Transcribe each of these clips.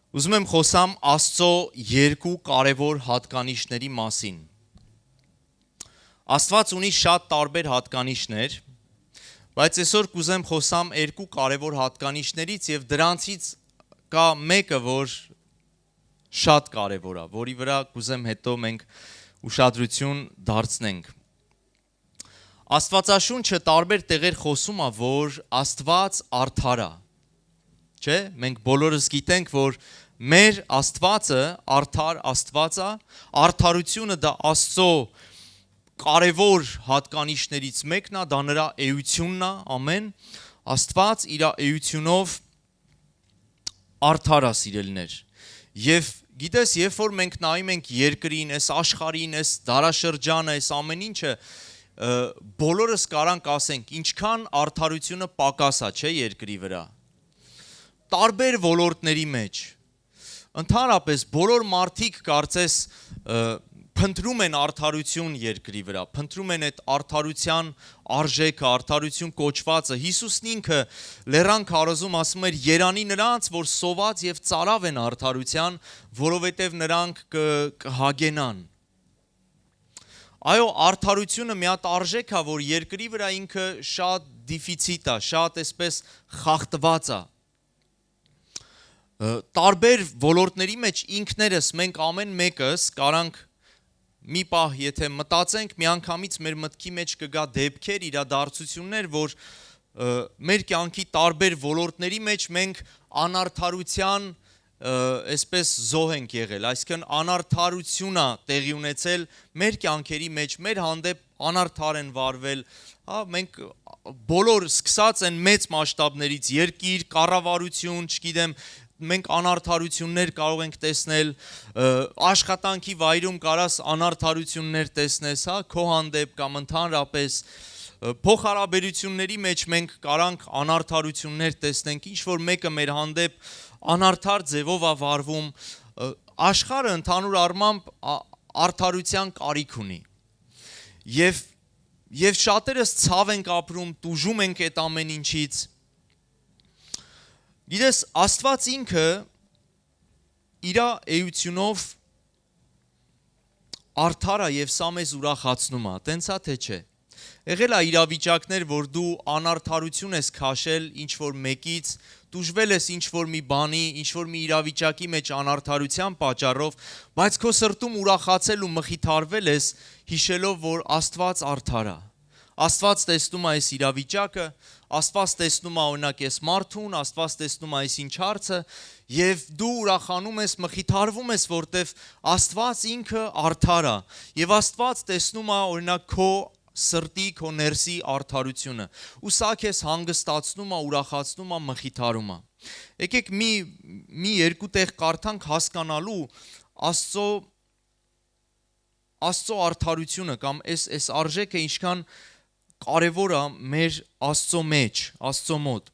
Ուզում եմ խոսամ Աստծո երկու կարևոր հատկանիշների մասին։ Աստված ունի շատ տարբեր հատկանիշներ, բայց այսօր կուզեմ խոսամ երկու կարևոր հատկանիշներից եւ դրանցից կա մեկը, որ շատ կարևոր է, որի վրա կուզեմ հետո մենք ուշադրություն դարձնենք։ Աստվածաշունչը տարբեր տեղեր խոսում է, որ Աստված արդար է։ Չէ, մենք բոլորս գիտենք, որ մեր Աստվածը արդար Աստված է, արդարությունը դա Աստծո կարևոր հատկանիշներից մեկն է, դա նրա էությունն է, ամեն։ Աստված իր էությունով արդար է, սիրելիներ։ Եվ գիտես, երբ որ մենք նայում ենք երկրին, այս աշխարհին, այս դարաշրջանը, այս ամեն ինչը, բոլորս կարանք ասենք, ինչքան արդարությունը պակաս է, չէ, երկրի վրա։ Տարբեր ոլորտների մեջ ընդհանրապես բոլոր մարդիկ կարծես փնտրում են արդարություն երկրի վրա, փնտրում են այդ արդարության արժեքը, արդարություն կոչվածը։ Հիսուսն ինքը լեռան քարոզում ասում էր. «Երանի նրանց, որ սոված եւ ծարավ են արդարության, որովհետեւ նրանք կհագենան»։ Այո, արդարությունը մի հատ արժեք է, որ երկրի վրա ինքը շատ դիֆիցիտ է, շատ այսպես խախտված է։ Տարբեր ոլորտների մեջ ինքներս մենք ամեն մեկս կարանք մի պահ եթե մտածենք, միանգամից մեր մտքի մեջ կգա դեպքեր, իրադարձություններ, որ մեր կյանքի տարբեր ոլորտների մեջ մենք անարդարության այսպես զոհ ենք եղել, այսինքն անարդարություն է տեղի ունեցել մեր կյանքերի մեջ, մեր հանդեպ անարդար են վարվել, մենք բոլոր սկսած են մեծ մասշտաբներից, երկիր, կառավարություն, չգիտեմ, մենք անարդարություններ կարող ենք տեսնել, աշխատանքի վայրում կարաս անարդարություններ տեսնես, քո հանդեպ կամ ընդհանրապես փոխհարաբերությունների մեջ մենք կարանք անարդարություններ տեսնենք, ինչ որ մեկը մեր հանդեպ անարդար ձևով է վարվում, աշխարհը ընդհանուր առմամբ արդարության կարիք ունի։ Եվ շատերս ցավ ենք ապրում, տուժում ենք այդ ամեն ինչից։ Գիտես, Աստված ինքը իր էությունով արդար է եւ սա մեզ ուրախացնում է, տենց է թե չէ։ Եղել է իրավիճակներ, որ դու անարդարություն ես քաշել ինչ որ մեկից, տուժվել ես ինչ որ մի բանի, ինչ որ մի իրավիճակի մեջ անարդարության պատճառով, բայց քո սրտում ուրախացել ու մխիթարվել ես, հիշելով, որ Աստված արդար է։ Աստված տեսնում է այս իրավիճակը, Աստված տեսնում է օրինակ այս մարդուն, Աստված տեսնում է այս ինչ հարցը, եւ դու ուրախանում ես, մխիթարվում ես, որտեվ Աստված ինքը արդար է, եւ Աստված տեսնում է օրինակ քո սրտի, քո ներսի արդարությունը, ու սա քեզ հանգստացնում է, ուրախացնում է, մխիթարում է։ Եկեք մի երկու տեղ կարդանք հասկանալու Աստծո արդարությունը կամ այս արժեքը ինչքան կարևոր է մեր Աստծո մեջ, Աստծո մոտ։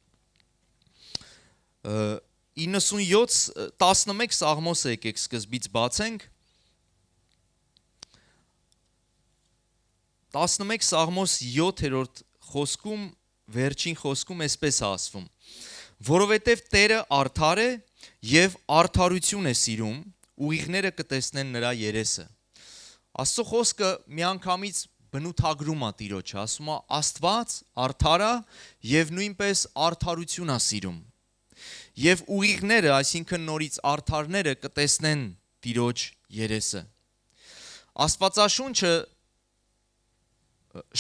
97:11 Սաղմոսը եկեք սկզբից բացենք։ 11 Սաղմոս 7-րդ խոսքում, վերջին խոսքում այսպես է ասվում. «Որովհետև Տերը արդար է եւ արդարություն է սիրում, ուղիղները կտեսնեն նրա երեսը»։ Աստծո խոսքը միանգամից բնութագրում է Տիրոջը, ասում է Աստված արդար է եւ նույնպես արդարություն է սիրում։ Եվ ուղիղները, այսինքն նորից արդարները կտեսնեն Տիրոջ երեսը։ Աստվածաշունչը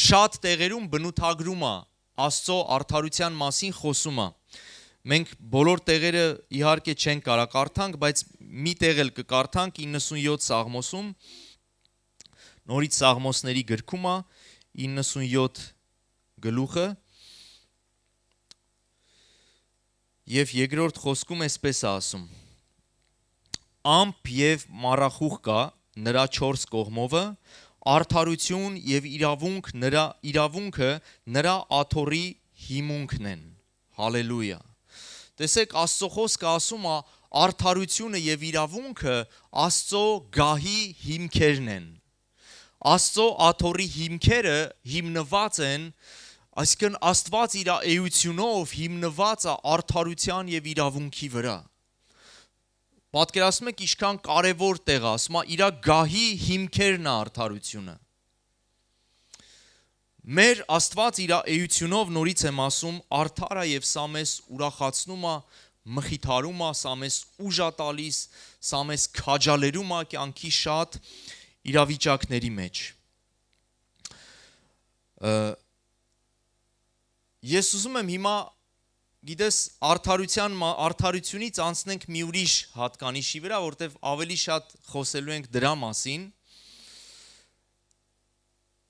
շատ տեղերում բնութագրում է Աստծո արդարության մասին խոսում է։ Մենք բոլոր տեղերը իհարկե չենք կարող կարդանք, բայց մի տեղ էլ կկարդանք 97 Սաղմոսում, նորից Սաղմոսների գրքում է 97 գլուխը եւ երկրորդ խոսքում էսպես է ասում. «Ամփ եւ մառախուղ կա նրա 4 կողմովը, արդարություն եւ իրավունքը նրա աթոռի հիմունքն են»։ Հալելույա։ Տեսեք, Աստծո խոսքը ասում է արդարությունը եւ իրավունքը Աստծո գահի հիմքերն են։ Աստծո աթոռի հիմքերը հիմնված են, այսինքն Աստված իր էությունով հիմնված է արդարության եւ իրավունքի վրա։ Պատկերացնում եք ինչքան կարևոր տեղ է, ասում է իր գահի հիմքերն է արդարությունը։ Մեր Աստված իր էությունով, նորից եմ ասում, արդար է եւ սա մեզ ուրախացնում է, մխիթարում է, սա մեզ ուժ է տալիս, սա մեզ քաջալերում է կյանքի շատ իրավիճակների մեջ։ Ես ուզում եմ հիմա գիտես արդարությունից անցնենք մի ուրիշ հատկանիշի վրա, որտեղ ավելի շատ խոսելու ենք դրա մասին։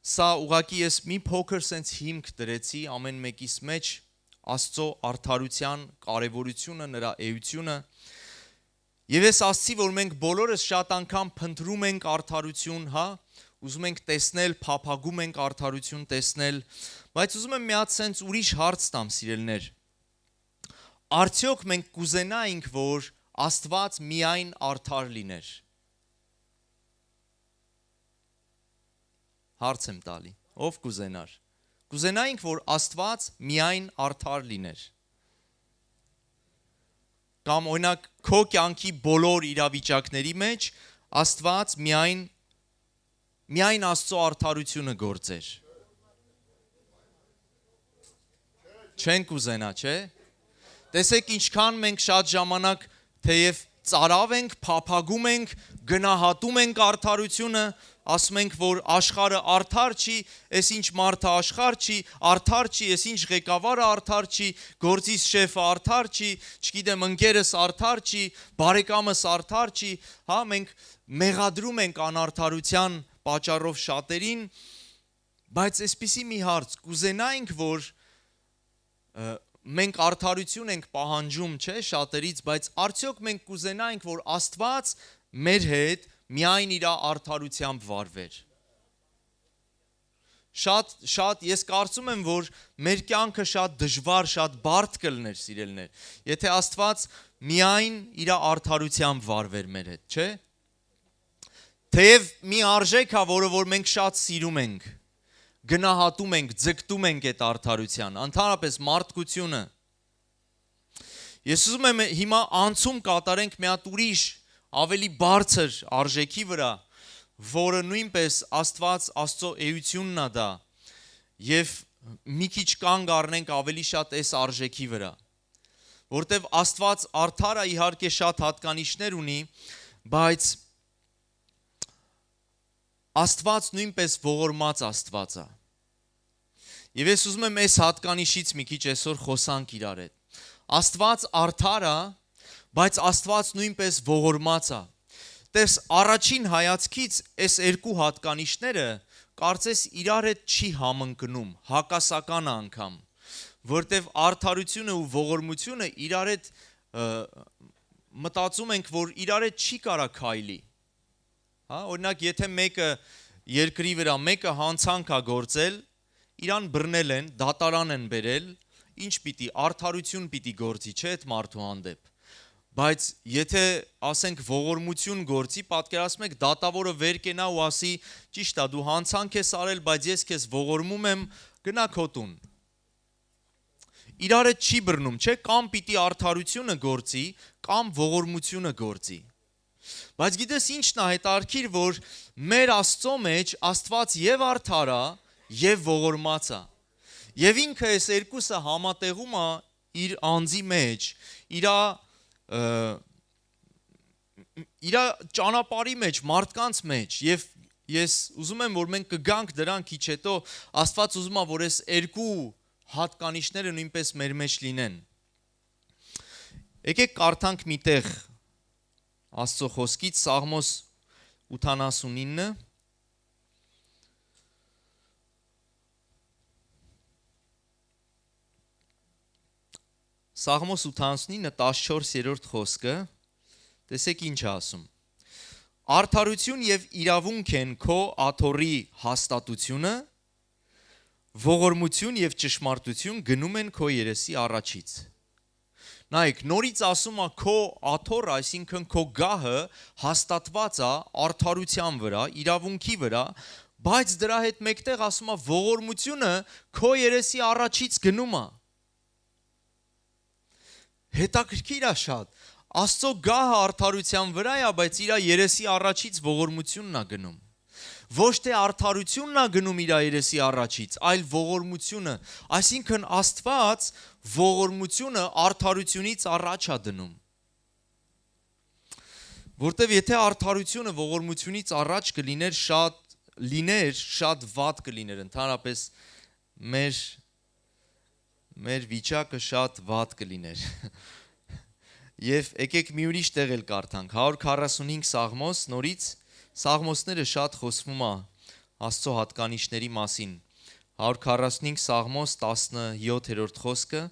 Սա ուղղակի ես մի փոքր սենց հիմք դրեցի ամեն մեկիս մեջ Աստծո արդարության կարևորությունը, նրա էությունը։ Եվ ես ասացի, որ մենք բոլորս շատ անգամ փնտրում ենք արդարություն, հա, ուզում ենք տեսնել, փափագում ենք արդարություն տեսնել, բայց ուզում եմ մի հատ սենց ուրիշ հարց տամ, սիրելիներ։ Արդյոք մենք կուզենայինք, որ Աստված միայն արդար լիներ։ Հարց եմ տալի, ով կուզենար։ Կուզենայինք, որ Աստված միայն արդար լիներ։ Կամ օրինակ քո կյանքի բոլոր իրավիճակների մեջ Աստված միայն Աստծո արդարությունը գործեր։ Չենք ուզենա, չէ՞։ Տեսեք ինչքան մենք շատ ժամանակ թեև ծարավ ենք, փափագում ենք, գնահատում ենք արդարությունը, ասում ենք, որ աշխարհը արդար չի, այս ինչ մարդը աշխարհ չի, արդար չի, այս ինչ ղեկավարը արդար չի, գործիս շեֆը արդար չի, չգիտեմ, ընկերս արդար չի, բարեկամս արդար չի, հա, մենք մեղադրում ենք անարդարության պատճառով շատերին, բայց այսպիսի մի հարց, կուզենայինք, որ մենք արդարություն ենք պահանջում, չէ, շատերից, բայց արդյոք մենք կուզենայինք, որ Աստված մեր հետ միայն իր արդարությամբ վարվեր։ Շատ ես կարծում եմ, որ մեր կյանքը շատ դժվար, շատ բարդ կլներ, սիրելիներ, եթե Աստված միայն իր արդարությամբ վարվեր մեր հետ, չէ։ Թեև մի արժեք է, որը որ մենք շատ սիրում ենք, գնահատում ենք, ձգտում ենք այդ արդարության, ընդհանրապես մարդկությունը։ Ես ուզում եմ հիմա անցում կատարենք մի հատ ուրիշ, ավելի բարձր արժեքի վրա, որը նույնպես Աստծո էությունն է դա, եւ մի քիչ կանգ առնենք ավելի շատ այս արժեքի վրա, որտեվ Աստված արդար է, իհարկե շատ հատկանիշներ ունի, բայց Աստված նույնպես ողորմած Աստված է։ Եվ ես ուզում եմ այս հատկանիշից մի քիչ այսօր խոսանք իրար հետ։ Աստված արդար է, բայց Աստված նույնպես ողորմած է։ Տես առաջին հայացքից այս երկու հատկանիշները կարծես իրար հետ չի համընկնում, հակասական անգամ, որտեվ արդարությունը ու ողորմությունը իրար հետ մտածում ենք, որ իրար հետ չի կարա քայլի։ Հա, օրինակ, եթե մեկը երկրի վրա մեկը հանցանք է գործել, իրան բռնել են, դատարան են բերել, ինչ պիտի արդարություն պիտի գործի, չէ՞ այդ մարդու հանդեպ։ Բայց եթե ասենք ողորմություն գործի, պատկերացնեք դատավորը վեր կենա ու ասի, ճիշտ է, դու հանցանք ես արել, բայց ես քեզ ողորմում եմ, գնա քո տուն։ Իրար հետ չի բռնում, չէ՞, կամ պիտի արդարությունը գործի, կամ ողորմությունը գործի։ Բայց գիտես ինչն է հետարքիր, որ մեր Աստծո մեջ Աստված եւ արդար է, եւ ողորմած է։ Եվ ինքը այս երկուսը համատեղում է իր անձի մեջ, իր ճանապարհի մեջ, մարդկանց մեջ, եւ ես ուզում եմ, որ մենք կգանք դրան քիչ հետո, Աստված ուզում է, որ այս երկու հատկանիշները նույնպես մեր մեջ լինեն։ Եկեք կարդանք մի տեղ Աստծո խոսքից, Սաղմոս 89, Սաղմոս 89, 14-րդ խոսքը, տեսեք ինչ է ասում։ Արդարություն եւ իրավունք են քո աթոռի հաստատությունը, ողորմություն եւ ճշմարտություն գնում են քո երեսի առաջից։ Նայեք, նորից ասում է քո աթոռը, այսինքն քո գահը հաստատված է արդարության վրա, իրավունքի վրա, բայց դրա հետ մեկտեղ ասում է ողորմությունը քո երեսի առաջից գնում է։ Հետաքրքիր է շատ, Աստծո գահը արդարության վրա է, բայց իր երեսի առաջից ողորմությունն է գնում։ Ոչ թե արդարությունն է գնում իր երեսի առաջից, այլ ողորմությունը, այսինքն Աստված ողորմությունը արդարությունից առաջ է դնում։ Որտեվ եթե արդարությունը ողորմությունից առաջ կլիներ, շատ վատ կլիներ, ընդհանրապես մեր վիճակը շատ վատ կլիներ։ Եվ եկեք մի ուրիշ տեղ էլ կարդանք, 145 Սաղմոս, նորից Սաղմոսները շատ խոսվում է Աստծո հատկանիշների մասին։ 145 Սաղմոս 17-րդ խոսքը։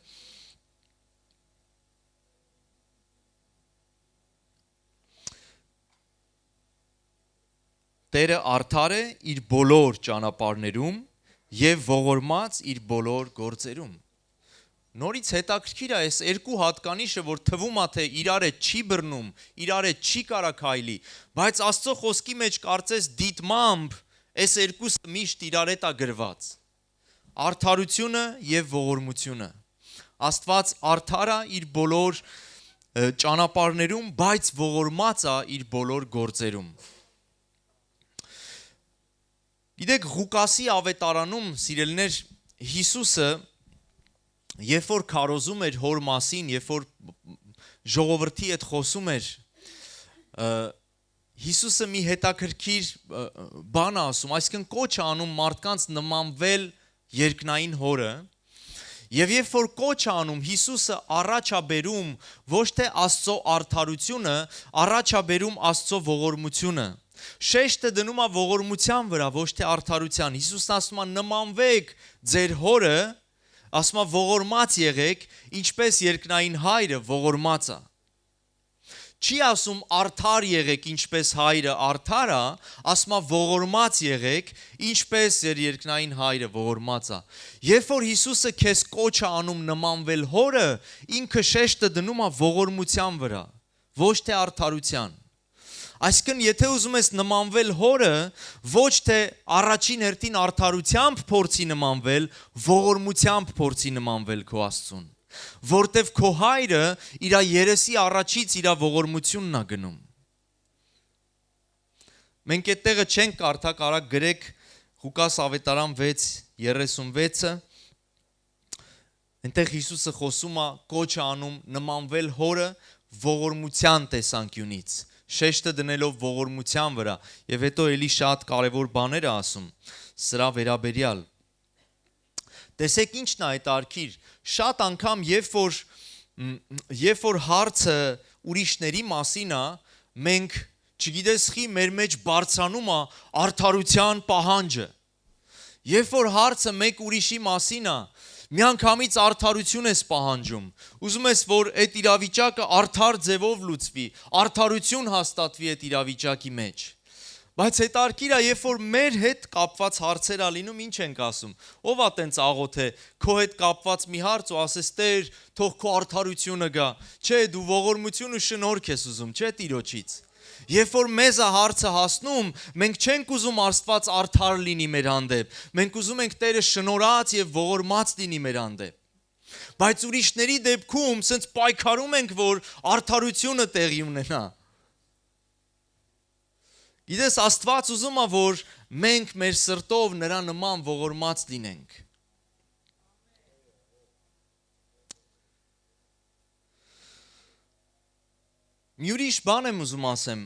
Տերը արդար է իր բոլոր ճանապարհներում եւ ողորմած իր բոլոր գործերում։ Նորից հետաքրքիր է այս երկու հատկանիշը, որ թվում է թե իրար հետ չի բռնում, իրար հետ չի կարա քայլի, բայց Աստծո խոսքի մեջ կարծես դիտմամբ այս երկուսը միշտ իրար հետ է գրված։ Արդարությունը եւ ողորմությունը։ Աստված արդար է իր բոլոր ճանապարհներում, բայց ողորմած է իր բոլոր գործերում։ Գիտեք, Ղուկասի ավետարանում, սիրելիներ, Հիսուսը երբ որ քարոզում էր հոր մասին, երբ որ ժողովրդի հետ խոսում էր, Հիսուսը մի հետաքրքիր բան է ասում, այսինքն կոչ է անում մարդկանց նմանվել երկնային հորը, եւ երբ որ կոչ է անում, Հիսուսը առաջ է բերում ոչ թե Աստծո արդարությունը, առաջ է բերում Աստծո ողորմությունը։ Շեշտը դնում է ողորմության վրա, ոչ թե արդարության։ Հիսուսն ասում է նմանվեք ձեր հորը, ասում է ողորմած եղեք, ինչպես երկնային հայրը ողորմած է։ Չի ասում արդար եղեք, ինչպես հայրը արդար է, ասում է ողորմած եղեք, ինչպես երկնային հայրը ողորմած է։ Երբ որ Հիսուսը քեզ կոչ է անում նմանվել հորը, ինքը շեշտը դնում է ողորմության վրա, ոչ թե արդարության։ Այսինքն, եթե ուզում ես նմանվել հորը, ոչ թե առաջին հերթին արդարությամբ փորձի նմանվել, ողորմությամբ փորձի նմանվել քո Աստծուն, որտև քո հայրը իր երեսի առաջից իր ողորմությունն է գնում։ Մենք այդ տեղը չենք կարդա, կարա գրեք Ղուկաս ավետարան 6:36-ը, այնտեղ Հիսուսը խոսում է, կոչ է անում նմանվել հորը ողորմության տեսանկյունից, շեշտը դնելով ողորմության վրա, եւ հետո էլի շատ կարևոր բաներ է ասում սրա վերաբերյալ։ Տեսեք ինչն է հետաքրքիր, շատ անգամ երբ որ հարցը ուրիշների մասին է, մենք չգիտես խի մեր մեջ բարձրանում է արդարության պահանջը։ Երբ որ հարցը մեկ ուրիշի մասին է, միանգամից արդարություն ես պահանջում, ուզում ես, որ այդ իրավիճակը արդար ձևով լուծվի, արդարություն հաստատվի այդ իրավիճակի մեջ։ Բայց հետաքրքիր է, երբ որ մեր հետ կապված հարցեր ա լինում, ինչ ենք ասում։ Ով է տենց աղոթե քո հետ կապված մի հարց ու ասես Տեր, թող քո արդարությունը գա։ Չէ, դու ողորմություն ու շնորհք ես ուզում, չէ Տիրոջից։ Երբ որ մեզ է հարցը հասնում, մենք չենք ուզում Աստված արդար լինի մեր հանդեպ, մենք ուզում ենք Տերը շնորհած եւ ողորմած լինի մեր հանդեպ։ Բայց ուրիշների դեպքում սենց պայքարում ենք, որ արդարությունը տեղի ունենա։ Գիտես, Աստված ուզում է, որ մենք մեր սրտով նրա նման ողորմած լինենք։ Մի ուրիշ բան եմ ուզում ասեմ,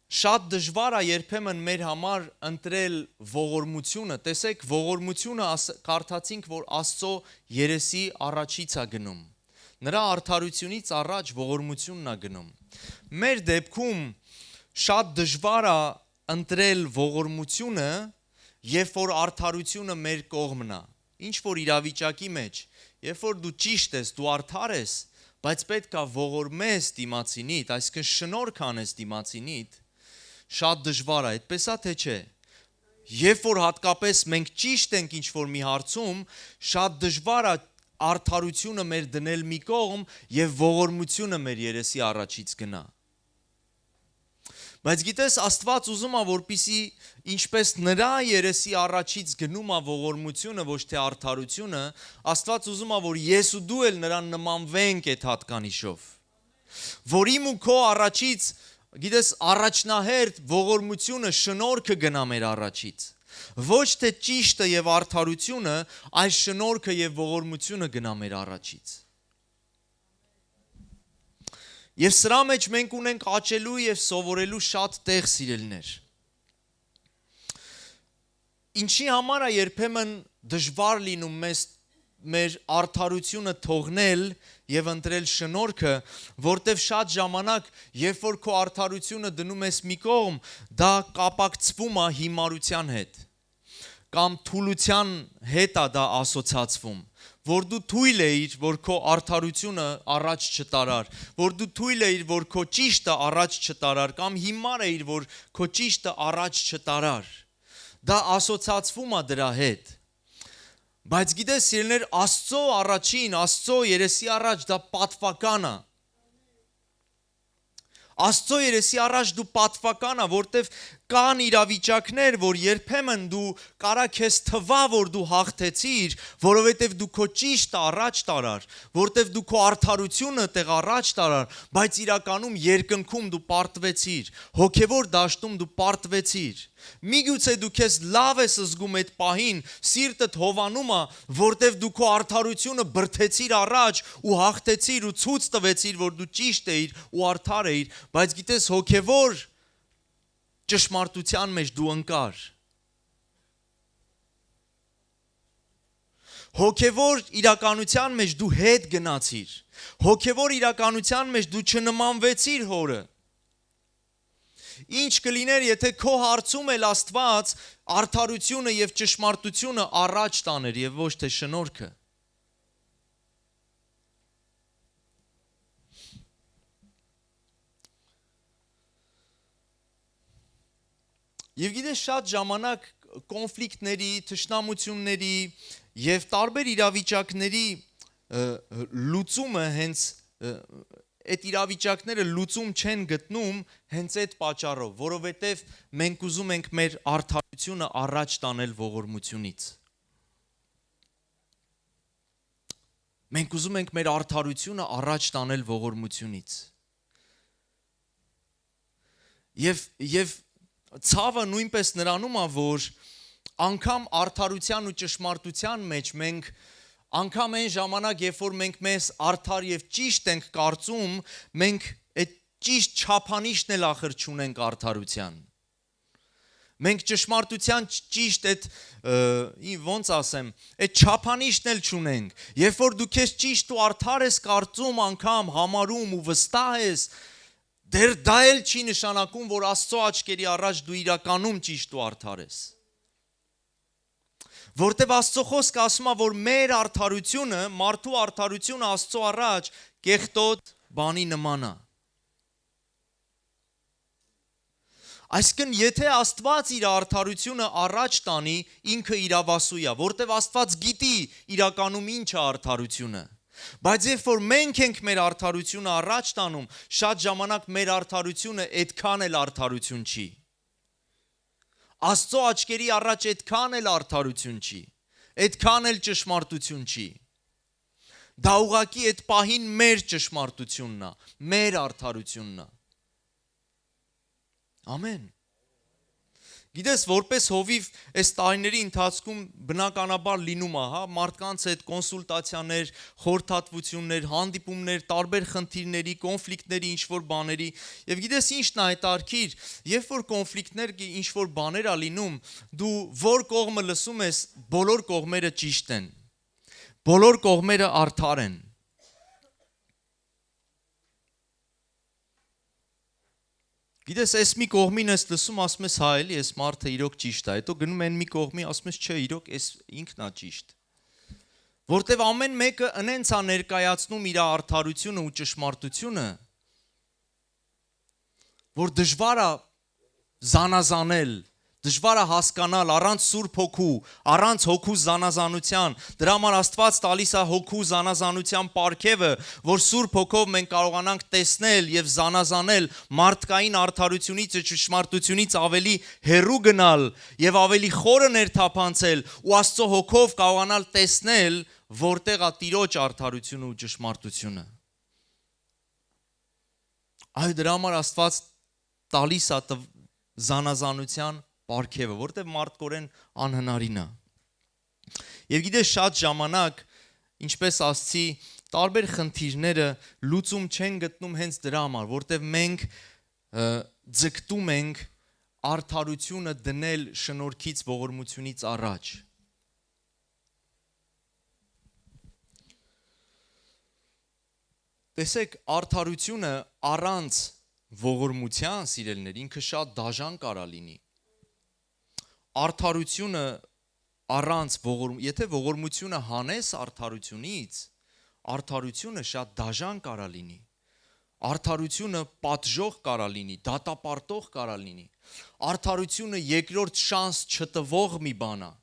շատ դժվար է երբեմն մեր համար ընտրել ողորմությունը, տեսեք, ողորմությունը կարդացինք, որ Աստծո երեսի առաջից է գնում, նրա արդարությունից առաջ ողորմությունն է գնում։ Մեր դեպքում շատ դժվար է ընտրել ողորմությունը, երբ որ արդարությունը մեր կողմն է, ինչ որ իրավիճակի մեջ, երբ որ դու ճիշտ ես, դու արդար ես, բայց պետք է ողորմես դիմացինիդ, այսինքն շնորհք անես դիմացինիդ, շատ դժվար է, այդպես է թե չէ։ Երբ որ հատկապես մենք ճիշտ ենք ինչ-որ մի հարցում, շատ դժվար է արդարությունը մեր դնել մի կողմ եւ ողորմությունը մեր երեսի առաջից գնա։ Բայց գիտես, Աստված ուզում է, որպիսի ինչպես նրա երեսի առաջից գնում է ողորմությունը, ոչ թե արդարությունը, Աստված ուզում է, որ ես ու դու էլ նրան նմանվենք այդ հատկանիշով։ Որ իմ ու քո առաջից, գիտես, առաջնահերթ ողորմությունը, շնորհքը գնա մեր առաջից։ Ոչ թե ճիշտը եւ արդարությունը, այլ շնորհքը եւ ողորմությունը գնա մեր առաջից։ Եվ սրա մեջ մենք ունենք աճելու եւ սովորելու շատ տեղ, սիրելիներ։ Ինչի համար է երբեմն դժվար լինում մեր արդարությունը թողնել եւ ընտրել շնորհքը, որտեվ շատ ժամանակ, երբ որ քո արդարությունը դնում ես մի կողմ, դա կապակցվում է հիմարության հետ։ Կամ թուլության հետ է դա ասոցացվում, որ դու թույլ էիր, որ քո արդարությունը առաջ չտարար, որ դու թույլ էիր, որ քո ճիշտը առաջ չտարար, կամ հիմար էիր, որ քո ճիշտը առաջ չտարար։ Դա ասոցացվում է դրա հետ։ Բայց գիտես, սիրելիներ, Աստծո առաջին, Աստծո երեսի առաջ դա պատվական է։ Աստծո երեսի առաջ դու պատվական ես, որտեվ կան իրավիճակներ, որ երբեմն դու կարա քեզ թվա, որ դու հաղթեցիր, որովհետև դու քո ճիշտը առաջ տարար, որտեվ դու քո արդարությունը տեղ առաջ տարար, բայց իրականում երկնքում դու պարտվեցիր, հոգևոր դաշտում դու պարտվեցիր։ Միգուցե դու քեզ լավ ես զգում այդ պահին, սիրտդ հովանում է, որտեվ դու քո արդարությունը բրդեցիր առաջ ու հաղթեցիր ու ցույց տվեցիր, որ դու ճիշտ էիր ու արդար էիր, բայց գիտես, հոգևոր ճշմարտության մեջ դու ընկար։ Հոգևոր իրականության մեջ դու հետ գնացիր։ Հոգևոր իրականության մեջ դու չնմանվեցիր հորը։ Ինչ կլիներ, եթե քո հարցում էլ Աստված արդարությունը եւ ճշմարտությունը առաջ տաներ եւ ոչ թե շնորհքը։ Եվ գիտես, շատ ժամանակ կոնֆլիկտների, թշնամությունների եւ տարբեր իրավիճակների լուծումը հենց այդ իրավիճակները լուծում չեն գտնում հենց այդ պատճառով, որովհետև մենք ուզում ենք մեր արդարությունը առաջ տանել ողորմությունից։ Մենք ուզում ենք մեր արդարությունը առաջ տանել ողորմությունից։ Եվ ցավը նույնպես նրանում է, որ անգամ արդարության ու ճշմարտության մեջ մենք անգամ այն ժամանակ, երբ որ մենք մեզ արդար եւ ճիշտ ենք կարծում, մենք այդ ճիշտ չափանիշն էլ ախր չունենք արդարության։ Մենք ճշմարտության ճիշտ այդ ոնց ասեմ, այդ չափանիշն էլ չունենք։ Երբ որ դու քեզ ճիշտ ու արդար ես կարծում, անգամ համարում ու վստահ ես, դեռ դա էլ չի նշանակում, որ Աստծո աչքերի առաջ դու իրականում ճիշտ ու արդար ես։ Որտեվ Աստծո խոսքը ասում է, որ մեր արդարությունը, մարդու արդարությունը Աստծո առաջ կեղտոտ բանի նման է։ Այսինքն, եթե Աստված իր արդարությունը առաջ տանի, ինքը իրավասու է, որտեվ Աստված գիտի իրականում ինչ է արդարությունը։ Բայց երբ որ մենք ենք մեր արդարությունը առաջ տանում, շատ ժամանակ մեր արդարությունը այդքան էլ արդարություն չի։ Աստծո աչքերի առաջ այդքան էլ արդարություն չի, այդքան էլ ճշմարտություն չի։ Դա ուղղակի այդ պահին մեր ճշմարտությունն է, մեր արդարությունն է։ Ամեն։ Գիտես, որպես հովիվ այս տարիների ընթացքում բնականաբար լինում է, մարդկանց հետ կոնսուլտացիաներ, խորհրդատվություններ, հանդիպումներ, տարբեր խնդիրների, կոնֆլիկտների, ինչ-որ բաների։ Եվ գիտես ինչն է հետաքրքիր, երբ որ կոնֆլիկտներ, ինչ-որ բաներ ա լինում, դու որ կողմը լսում ես, բոլոր կողմերը ճիշտ են։ Բոլոր կողմերը արդար են։ Գիտես, այս մի կողմին ես լսում, ասում ես, հա էլի, այս մարդը իրոք ճիշտ է, հետո գնում են մի կողմի, ասում ես, չէ, իրոք այս ինքն է ճիշտ։ Որտեվ ամեն մեկը ընենց է ներկայացնում իր արդարությունը ու ճշմարտությունը, որ դժվար է զանազանել, Դժվար է հասկանալ առանց Սուրբ Հոգու, առանց Հոգու զանազանության։ Դրա համար Աստված տալիս է Հոգու զանազանության պարգևը, որ Սուրբ Հոգով մենք կարողանանք տեսնել եւ զանազանել մարդկային արդարությունից ու ճշմարտությունից ավելի հեռու գնալ եւ ավելի խորը ներթափանցել ու Աստծո Հոգով կարողանալ տեսնել, որտեղ է Տիրոջ արդարությունը ու ճշմարտությունը։ Այո, դրա համար Աստված տալիս է զանազանության պարգևը, որտեղ մարդկորեն անհնարին է։ Եվ գիտես, շատ ժամանակ, ինչպես ասացի, տարբեր խնդիրները լուծում չեն գտնում հենց դրա համար, որտեղ մենք ձգտում ենք արդարությունը դնել շնորհքից, ողորմությունից առաջ։ Տեսեք, արդարությունը առանց ողորմության, սիրելիներ, ինքը շատ դաժան կարա լինի։ Արդարությունը առանց եթե ողորմությունը հանես արդարությունից, արդարությունը շատ դաժան կարա լինի։ Արդարությունը պատժող կարա լինի, դատապարտող կարա լինի։ Արդարությունը երկրորդ շանս չտվող մի բան է։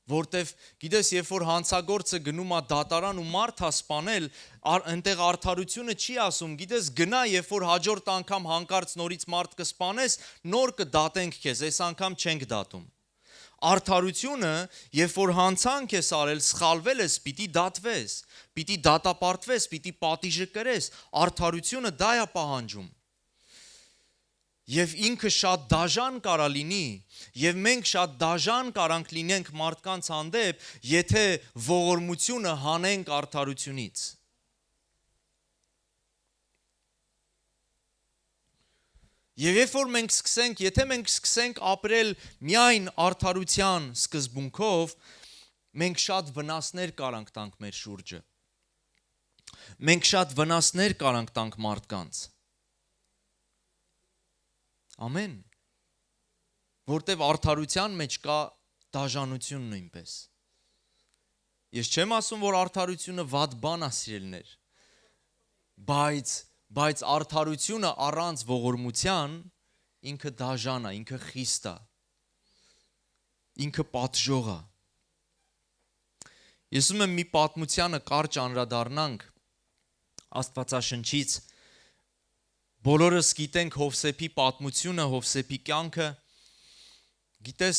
Որտեվ գիտես, երբ որ հանցագործը գնում է դատարան ու մարդ է սպանել, այնտեղ արդարությունը չի ասում, գիտես, գնա, երբ որ հաջորդ անգամ հանկարծ նորից մարդ կսպանես, նոր կդատենք քեզ, այս անգամ չենք դատում։ Արդարությունը, երբ որ հանցանք ես արել, սխալվել ես, պիտի դատվես, պիտի դատապարտվես, պիտի պատիժը կրես, արդարությունը դա է պահանջում։ Եվ ինքը շատ դաժան կարա լինի, եւ մենք շատ դաժան կարանք լինենք մարդկանց հանդեպ, եթե ողորմությունը հանենք արդարությունից։ Եվ երբ որ եթե մենք սկսենք ապրել միայն արդարության սկզբունքով, մենք շատ վնասներ կարանք տանք մեր շուրջը։ Մենք շատ վնասներ կարանք տանք մարդկանց։ Ամեն, որտև արդարության մեջ կա դաժանություն նույնպես։ Ես չեմ ասում, որ արդարությունը վատ բան է, սիրելիներ, բայց արդարությունը առանց ողորմության ինքը դաժան է, ինքը խիստ է, ինքը պատժող է։ Ես ուզում եմ մի պատմությանը կարճ անդրադառնանք Աստվածաշնչից։ Բոլորս գիտենք Հովսեփի պատմությունը, Հովսեփի կյանքը։ Գիտես,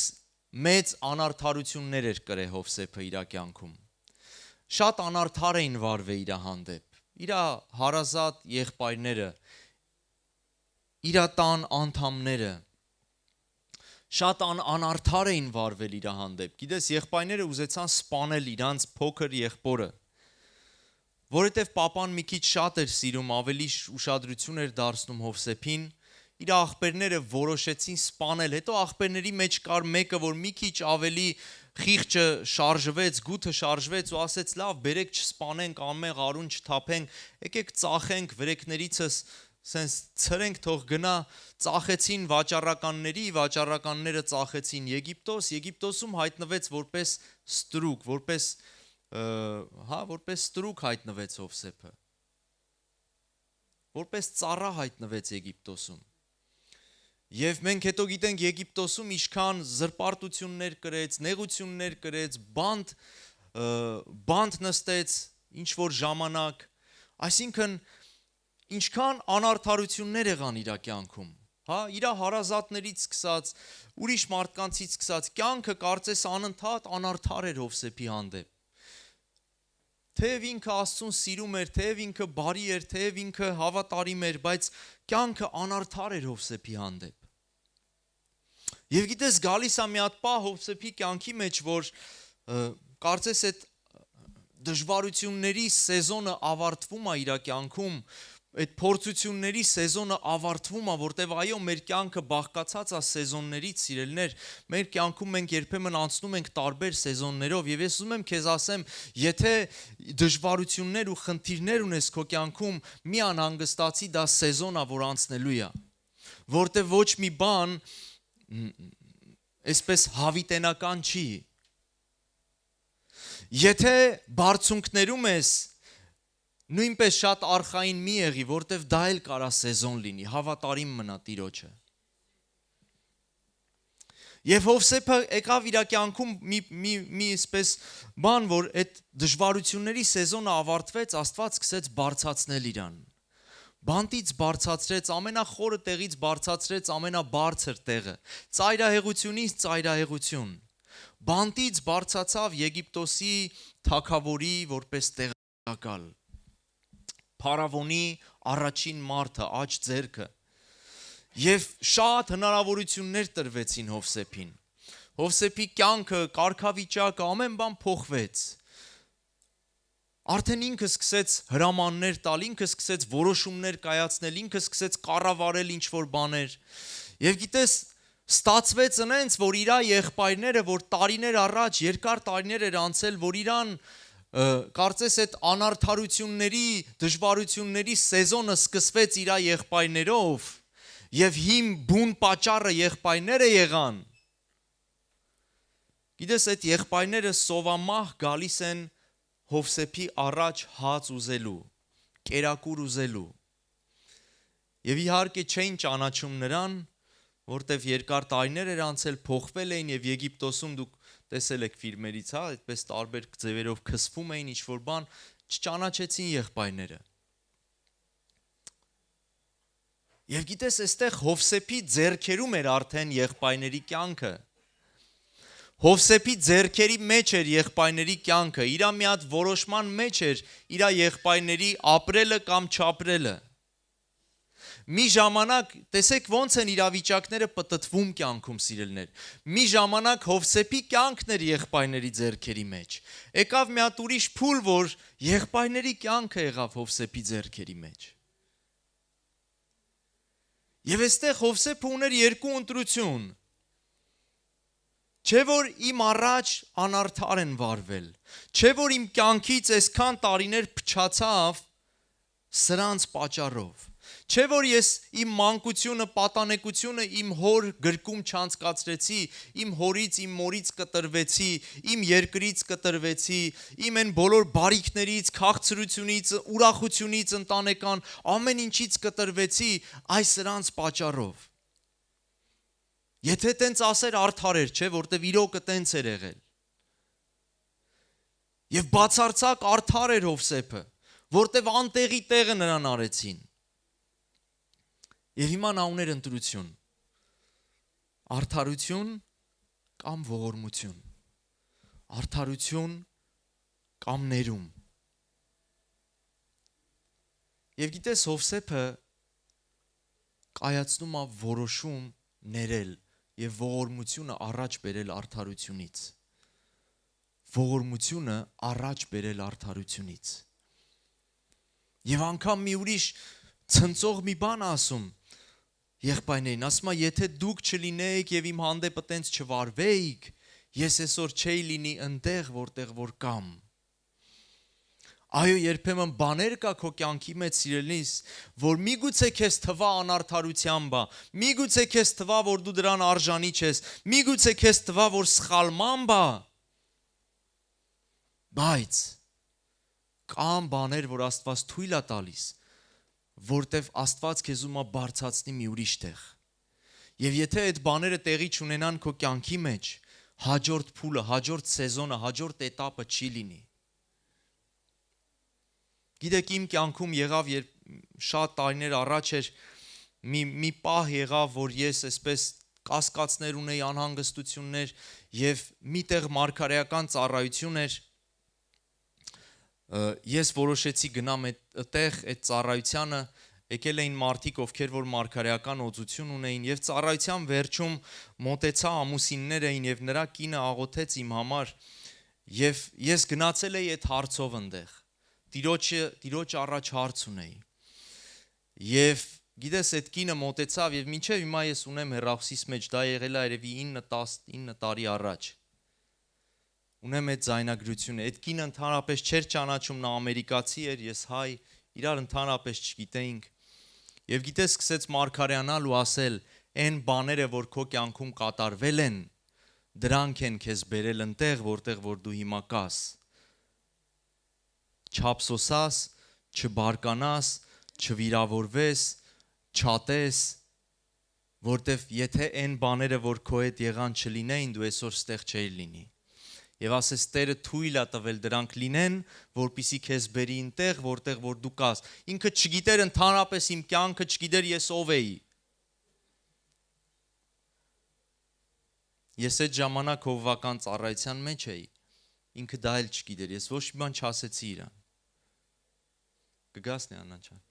մեծ անարդարություններ էր կրել Հովսեփը իր կյանքում։ Շատ անարդար էին վարվել իր հանդեպ։ Իր հարազատ եղբայրները, իր տան անդամները շատ անարդար էին վարվել իր հանդեպ։ Գիտես, եղբայրները ուզեցան սպանել իրանց փոքր եղբորը, որովհետև պապան մի քիչ շատ էր սիրում, ավելի ուշադրություն էր դարձնում Հովսեփին, իր աղբերները որոշեցին սպանել, հետո աղբերների մեջ կար մեկը, որ մի քիչ ավելի խիղճը շարժվեց, գութը շարժվեց ու ասեց, լավ, բերեք չսպանենք, անմեղ արուն չթափենք, եկեք ծախենք վրեկներիցս, սենց ցրենք, թող գնա, ծախեցին վաճառականները ծախեցին Եգիպտոս, Եգիպտոսում հայտնվեց որպես ստրուկ, որպես ստրուկ հայտնվեց Հովսեփը, որպես ծառա հայտնվեց Եգիպտոսում։ Եվ մենք հետո գիտենք Եգիպտոսում ինչքան զրպարտություններ կրեց, նեղություններ կրեց, բանտ նստեց ինչ որ ժամանակ, այսինքն ինչքան անարդարություններ եղան իր կյանքում, իր հարազատներից սկսած, ուրիշ մարդկանցից սկսած, կյանքը կարծես անընդհատ անարդար էր Հովսեփի հանդեպ։ Թեև ինքը Աստծուն սիրում էր, թեև ինքը բարի էր, թեև ինքը հավատարիմ էր, բայց կյանքը անարդար էր Հովսեփի հանդեպ։ Եվ գիտես, գալիս է մի հատ պահ Հովսեփի կյանքի մեջ, որ կարծես այդ դժվարությունների սեզոնը ավարտվում է իր կյանքում, այդ փորձությունների սեզոնը ավարտվում է, որտեվ այո, մեր կյանքը բաղկացած է սեզոններից, սիրելիներ, մեր կյանքում մենք երբեմն անցնում ենք տարբեր սեզոններով, եւ ես ուզում եմ քեզ ասեմ, եթե դժվարություններ ու խնդիրներ ունես քո կյանքում, մի անհանգստացի, դա սեզոն է, որ անցնելու է, որտեվ ոչ մի բան այսպես հավիտենական չի։ Եթե բարձունքներում ես, նույնպես շատ արխային մի եղի, որտև դա էլ կարա սեզոն լինի, հավատարիմ մնա Տիրոջը։ Եվ Հովսեփը եկավ իր կյանքում մի այսպես բան, որ այդ դժվարությունների սեզոնը ավարտվեց, Աստված սկսեց բարձրացնել իրան։ Բանտից բարձրացրեց, ամենախորը տեղից բարձրացրեց ամենաբարձր տեղը։ Ծայրահեղությունից ծայրահեղություն։ Բանտից բարձրացավ Եգիպտոսի թագավորի որպես տեղակալ։ Փարավոնի առաջին մարդը, աջ ձեռքը։ Եվ շատ հնարավորություններ տրվեցին Հովսեփին։ Հովսեփի կյանքը, կարգավիճակը, ամեն բան փոխվեց։ Արդեն ինքը սկսեց հրամաններ տալ, ինքը սկսեց որոշումներ կայացնել, ինքը սկսեց կառավարել ինչ-որ բաներ։ Եվ գիտես, ստացվեց այնց, որ իր եղբայրները, որ տարիներ առաջ, երկար տարիներ էր անցել, որ իրան կարծես այդ անարդարությունների, դժվարությունների սեզոնը սկսվեց իր եղբայրներով, եւ հիմ բուն պատճառը եղբայրները եղան։ Գիտես, այդ եղբայրները սովամահ գալիս են Հովսեփի առաջ հաց ուզելու, կերակուր ուզելու։ Եվ իհարկե չէին ճանաչում նրան, որտեվ երկար տարիներ էր անցել, փոխվել էին եւ Եգիպտոսում դուք տեսել եք ֆիլմերից, հա, այդպես տարբեր ձևերով քսվում էին ինչ-որ բան, չճանաչեցին եղբայրները։ Եվ գիտես, այստեղ Հովսեփի ձեռքերում էր արդեն եղբայրների կյանքը։ Հովսեփի ձեռքերի մեջ էր եղբայրների կյանքը, իր մի հատ որոշման մեջ էր իր եղբայրների ապրելը կամ չապրելը։ Մի ժամանակ, տեսեք ոնց են իրավիճակները պտտվում կյանքում, սիրելներ։ Մի ժամանակ Հովսեփի կյանքն էր եղբայրների ձեռքերի մեջ։ Եկավ մի հատ ուրիշ փուլ, որ եղբայրների կյանքը եղավ Հովսեփի ձեռքերի մեջ։ Եվ այստեղ Հովսեփը ուներ երկու ընտրություն։ Չէ որ իմ առաջ անարդար են վարվել, չէ որ իմ կյանքից այսքան տարիներ փչացավ սրանց պատճառով, չէ որ ես իմ մանկությունը, պատանեկությունը իմ հոր գրկում չանցկացրեցի, իմ հորից, իմ մորից կտրվեցի, իմ երկրից կտրվեցի, իմ այն բոլոր բարիքներից, քաղցրությունից, ուրախությունից ընտանեկան ամեն ինչից կտրվեցի այս սրանց պատճառով։ Եթե տենց ասեր արդար էր, չէ, որտեվ իրոքը տենց էր եղել։ Եվ բացարձակ արդար էր Հովսեփը, որտեվ անտեղի տեղը նրան արեցին։ Եվ հիմա նա ուներ ընտրություն։ Արդարություն կամ ողորմություն։ Արդարություն կամ ներում։ Եվ գիտես, Հովսեփը կայացնում է որոշում ներել եւ ողորմությունը առաջ բերել արդարությունից։ Ողորմությունը առաջ բերել արդարությունից։ Եվ անգամ մի ուրիշ ցնցող մի բան ասում եղբայրներին, ասում է, եթե դուք չլինեիք եւ իմ հանդեպը տենց չվարվեիք, ես այսօր չէի լինի այնտեղ, որտեղ որ կամ։ Այո, երբեմն բաներ կա քո կյանքի մեջ, սիրելիս, որ միգուցե քեզ թվա անարդարության բա, միգուցե քեզ թվա, որ դու դրան արժանի չես, միգուցե քեզ թվա, որ սխալման բա, բայց կան բաներ, որ Աստված թույլ է տալիս, որտեվ Աստված քեզ ուզում է բարձրացնի մի ուրիշ տեղ։ Եվ եթե այդ բաները տեղի չունենան քո կյանքի մեջ, հաջորդ փուլը, հաջորդ սեզոնը, հաջորդ էտապը չի լինի։ Գիտեք, իմ կյանքում եղավ, երբ շատ տարիներ առաջ էր, մի պահ եղավ, որ ես այսպես կասկածներ ունեի, անհանգստություններ եւ միտեղ մարգարեական ծառայություն էր, ես որոշեցի գնամ այդտեղ, այդ ծառայությանը, եկել էին մարդիկ, ովքեր որ մարգարեական օծություն ունեին եւ ծառայության վերջում մոտեցա, ամուսիններ էին եւ նրա կինը աղոթեց իմ համար եւ ես գնացել էի այդ հարցով այնտեղ։ Տիրոջ առաջ հարց ունեի։ Եվ գիտես, այդ կինը մոտեցավ եւ մինչեւ հիմա ես ունեմ հեռախոսիս մեջ, դա եղել է երևի 9-19 տարի առաջ։ Ունեմ այդ զայնագրությունը։ Այդ կինը ընդհանրապես չէր ճանաչում, նա ամերիկացի էր, ես հայ, իրար ընդհանրապես չգիտեինք։ Եվ գիտես, սկսեց մարգարեանալ ու ասել, այն բաները, որ քո կյանքում կատարվել են, դրանք են քեզ բերել այնտեղ, որտեղ որ դու հիմա կաս։ Չափսոսաս, չբարկանաս, չվիրավորվես, չատես, Որտեվ եթե այն բաները, որ քո հետ եղան չլինեին, դու այսօր ստեղ չէիր լինի։ Եվ ասես Տերը թույլ է տվել դրանք լինեն, որպիսի քեզ բերի ինտեղ, որտեղ որ դու կաս։ Ինքը չգիտեր ընդհանրապես իմ կյանքը, չգիտեր ես ով էի։ Ես այդ ժամանակ հովվական ծառայության մեջ էի։ Ինքը դա էլ չգիտեր, ես ոչ մի բան չասեցի իրան։ Կգաս Նիանա ջան։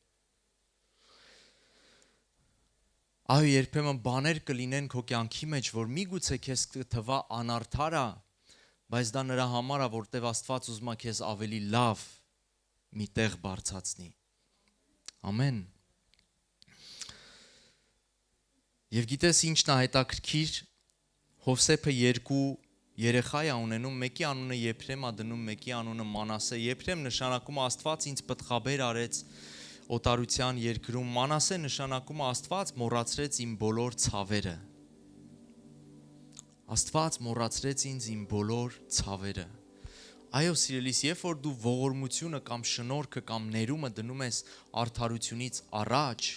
Այո, երբեմն բաներ կլինեն քո կյանքի մեջ, որ միգուցե քեզ թվա անարդար է, բայց դա նրա համար է, որտեվ Աստված ուզում է քեզ ավելի լավ մի տեղ բարձրացնի։ Ամեն։ Եվ գիտես ինչն է հետաքրքիր, Հովսեփը երկու երեխա է ունենում, մեկի անունը Եփրեմ է դնում, մեկի անունը Մանասե։ Եփրեմ նշանակում է Աստված ինձ պտղաբեր արեց օտարության երկրում, Մանասե նշանակում է Աստված մոռացրեց իմ բոլոր ցավերը։ Աստված մոռացրեց ինձ իմ բոլոր ցավերը։ Այո, սիրելիս, երբ որ դու ողորմությունը կամ շնորհքը կամ ներումը դնում ես արդարությունից առաջ,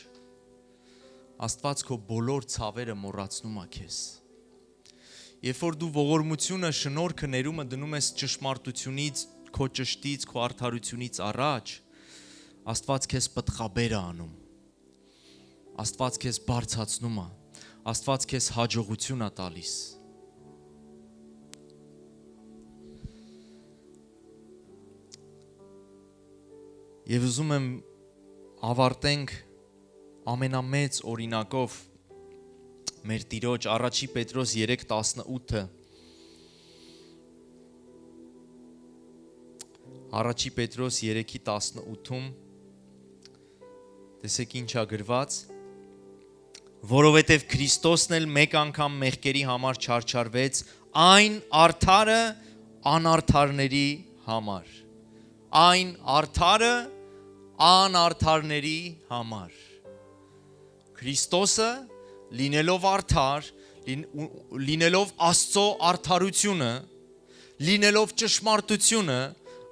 Աստված քո բոլոր ցավերը մոռացնում է քեզ։ Երբ որ դու ողորմությունը, շնորհքը, ներումը դնում ես ճշմարտությունից, քո ճշտից, քո արդարությունից առաջ, Աստված քեզ պտղաբեր է անում, Աստված քեզ բարձրացնում է, Աստված քեզ հաջողություն է տալիս։ Եվ ուզում եմ ավարտենք ամենամեծ օրինակով մեր Տիրոջ Առաջի Պետրոս 3:18-ը։ Առաջի Պետրոս 3:18-ում տեսեք ինչ է գրված, որովհետև Քրիստոսն էլ մեկ անգամ մեղքերի համար չարչարվեց, այն արդարը անարդարների համար։ Այն արդարը անարդարների համար։ Քրիստոսը լինելով արդար, լինելով Աստծո արդարությունը, լինելով ճշմարտությունը,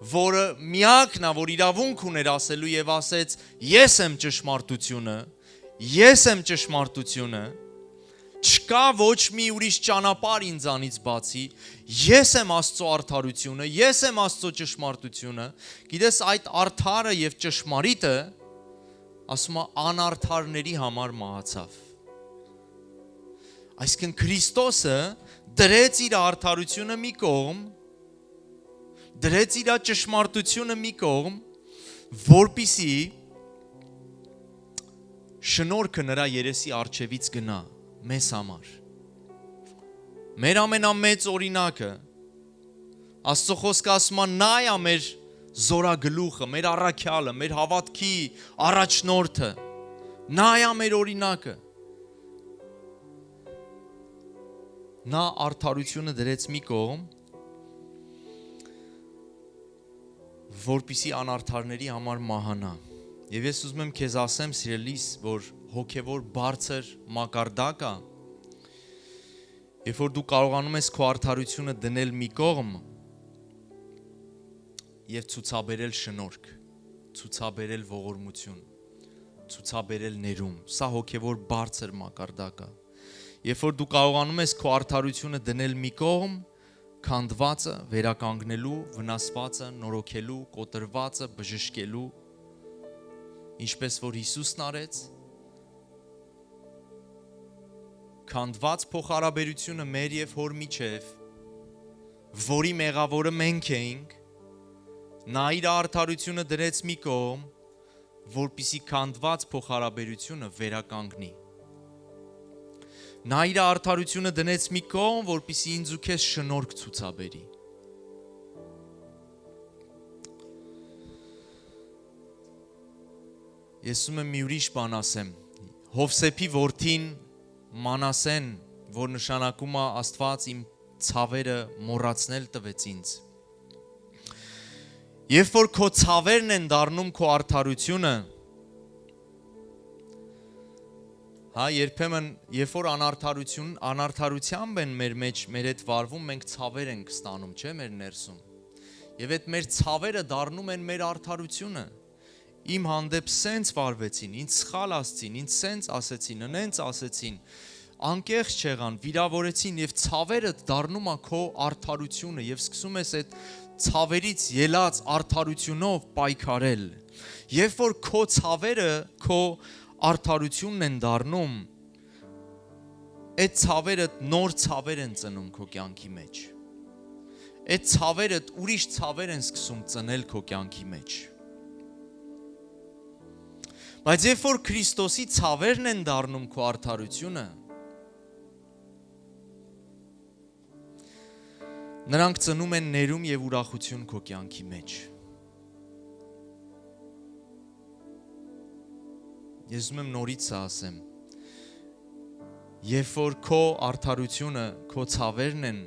որը միակն է, որ իրավունք ուներ ասելու եւ ասեց. Ես եմ ճշմարտությունը, ես եմ ճշմարտությունը, չկա ոչ մի ուրիշ ճանապարհ ինձանից բացի, ես եմ Աստծո արդարությունը, ես եմ Աստծո ճշմարտությունը։ Գիտես, այդ արդարը եւ ճշմարիտը, ասում է, անարդարների համար մահացավ։ Այսինքն Քրիստոսը դրեց իր արդարությունը մի կողմ, դրեց իր ճշմարտությունը մի կողմ, որպիսի շնորհքը նրա երեսի առջևից գնա մեզ համար։ Մեր ամենամեծ օրինակը, Աստծո խոսքը ասում է, նա է մեր զորագլուխը, մեր առաքյալը, մեր հավատքի առաջնորդը, նա է մեր օրինակը։ Նա արդարությունը դրեց մի կողմ, որպիսի անարդարների համար մահանա։ Եվ ես ուզում եմ քեզ ասեմ, սիրելիս, որ հոգևոր բարձր մակարդակը, երբ որ դու կարողանում ես քո արդարությունը դնել մի կողմ եւ ցուցաբերել շնորհք, ցուցաբերել ողորմություն, ցուցաբերել ներում, սա հոգևոր բարձր մակարդակը։ Երբ որ դու կարողանում ես քո արդարությունը դնել մի կողմ, քանդվածը վերականգնելու, վնասվածը նորոգելու, կոտրվածը բժշկելու, ինչպես որ Հիսուսն արեց, քանդված փոխհարաբերությունը մեր եւ Հոր միջև, որի մեղավորը մենք էինք, նա իր արդարությունը դրեց մի կողմ, որպիսի քանդված փոխհարաբերությունը վերականգնի։ Նա իր արդարությունը դնեց մի կողմ, որպիսի ինձ ու քեզ շնորհք ցուցաբերի։ Ես ուզում եմ մի ուրիշ բան ասեմ։ Հովսեփի որդին Մանասեն, որ նշանակում է Աստված իմ ցավերը մոռացնել տվեց ինձ։ Երբ որ քո ցավերն են դառնում քո արդարությունը, երբեմն, երբ որ անարդարությամբ են մեր մեջ, մեր հետ վարվում, մենք ցավեր ենք ստանում, չէ՞, մեր ներսում։ Եվ այդ մեր ցավերը դառնում են մեր արդարությունը։ Իմ հանդեպ սենց վարվեցին, ինձ սխալ ասցին, ինձ սենց ասեցին, նենց ասեցին։ անկեղծ չեղան, վիրավորեցին եւ ցավերը դառնում է քո արդարությունը եւ սկսում ես այդ ցավերից ելած արդարությունով պայքարել։ Երբ որ քո ցավերը քո արդարությունն են դառնում, այդ ցավերը նոր ցավեր են ծնում քո կյանքի մեջ։ Այդ ցավերը ուրիշ ցավեր են սկսում ծնել քո կյանքի մեջ։ Բայց երբ որ Քրիստոսի ցավերն են դառնում քո արդարությունը, նրանք ծնում են ներում եւ ուրախություն քո կյանքի մեջ։ Ես ուզում եմ նորից ասեմ, երբ որ քո արդարությունը քո ցավերն են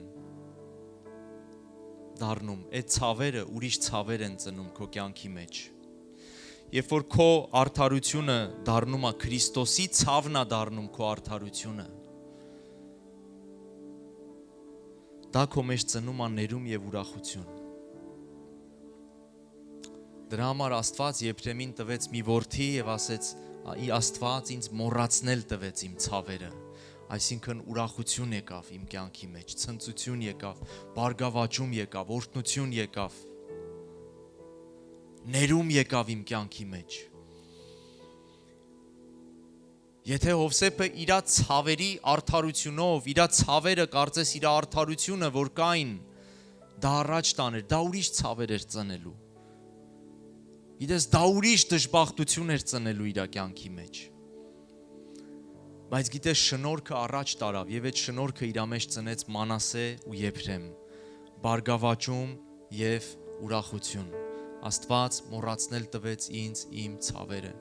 դառնում, այդ ցավերը ուրիշ ցավեր են ծնում քո կյանքի մեջ։ Երբ որ քո արդարությունը դառնում է Քրիստոսի ցավն է դառնում քո արդարությունը, դա քո մեջ ծնում է ներում եւ ուրախություն։ Դրա համար Աստված Եփրեմին տվեց մի որդի եւ ասեց. Աստված ինձ մոռացնել տվեց իմ ցավերը, այսինքն ուրախություն եկավ իմ կյանքի մեջ, ցնծություն եկավ, բարգավաճում եկավ, օրհնություն եկավ, ներում եկավ իմ կյանքի մեջ։ Եթե Հովսեփը իր ցավերի արդարությունով, իր ցավերը կարծես իր արդարությունը, որ կային, դա առաջ տաներ, դա ուրիշ ցավեր էր ծնելու։ Գիտես, դա ուրիշ դժբախտություն էր ծնելու իր կյանքի մեջ։ Բայց գիտես, շնորհքը առաջ տարավ եւ այդ շնորհքը իր մեջ ծնեց Մանասե ու Եփրեմ, բարգավաճում եւ ուրախություն։ Աստված մոռացնել տվեց ինձ իմ ցավերը։